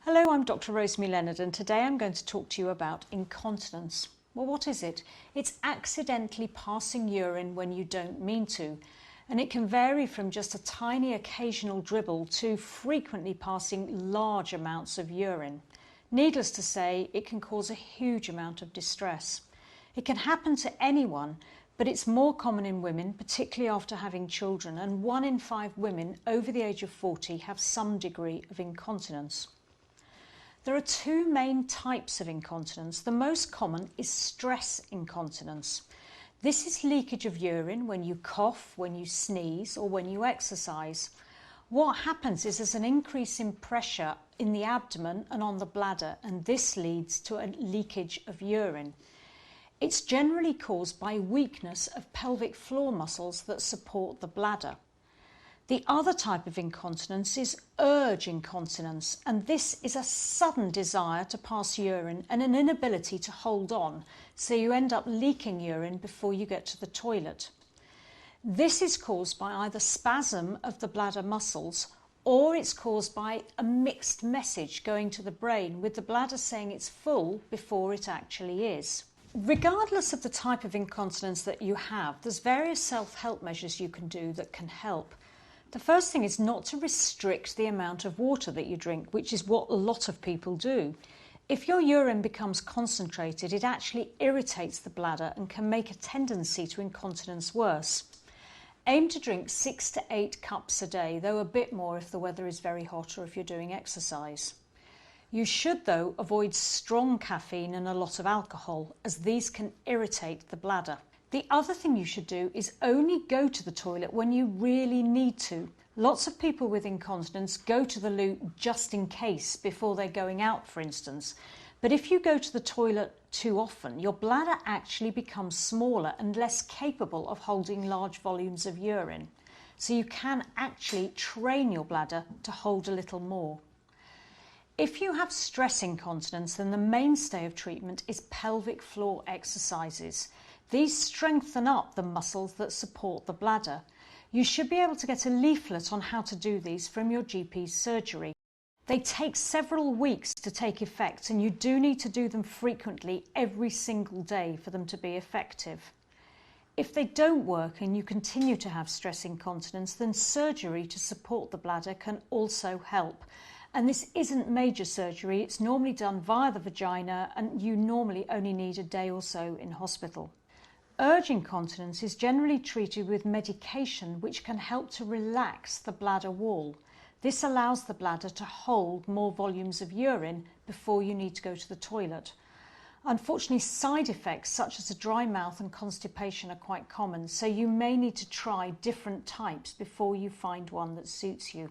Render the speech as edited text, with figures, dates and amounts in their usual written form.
Hello, I'm Dr. Rosemary Leonard, and today I'm going to talk to you about incontinence. Well, what is it? It's accidentally passing urine when you don't mean to, and it can vary from just a tiny occasional dribble to frequently passing large amounts of urine. Needless to say, it can cause a huge amount of distress. It can happen to anyone, but it's more common in women, particularly after having children, and 1 in 5 women over the age of 40 have some degree of incontinence. There are 2 main types of incontinence. The most common is stress incontinence. This is leakage of urine when you cough, when you sneeze, or when you exercise. What happens is there's an increase in pressure in the abdomen and on the bladder, and this leads to a leakage of urine. It's generally caused by weakness of pelvic floor muscles that support the bladder. The other type of incontinence is urge incontinence, and this is a sudden desire to pass urine and an inability to hold on, so you end up leaking urine before you get to the toilet. This is caused by either spasm of the bladder muscles, or it's caused by a mixed message going to the brain, with the bladder saying it's full before it actually is. Regardless of the type of incontinence that you have, there's various self-help measures you can do that can help. The first thing is not to restrict the amount of water that you drink, which is what a lot of people do. If your urine becomes concentrated, it actually irritates the bladder and can make a tendency to incontinence worse. Aim to drink 6 to 8 cups a day, though a bit more if the weather is very hot or if you're doing exercise. You should, though, avoid strong caffeine and a lot of alcohol, as these can irritate the bladder. The other thing you should do is only go to the toilet when you really need to. Lots of people with incontinence go to the loo just in case before they're going out, for instance. But if you go to the toilet too often, your bladder actually becomes smaller and less capable of holding large volumes of urine. So you can actually train your bladder to hold a little more. If you have stress incontinence, then the mainstay of treatment is pelvic floor exercises. These strengthen up the muscles that support the bladder. You should be able to get a leaflet on how to do these from your GP's surgery. They take several weeks to take effect, and you do need to do them frequently every single day for them to be effective. If they don't work and you continue to have stress incontinence, then surgery to support the bladder can also help. And this isn't major surgery, it's normally done via the vagina, and you normally only need a day or so in hospital. Urge incontinence is generally treated with medication which can help to relax the bladder wall. This allows the bladder to hold more volumes of urine before you need to go to the toilet. Unfortunately, side effects such as a dry mouth and constipation are quite common, so you may need to try different types before you find one that suits you.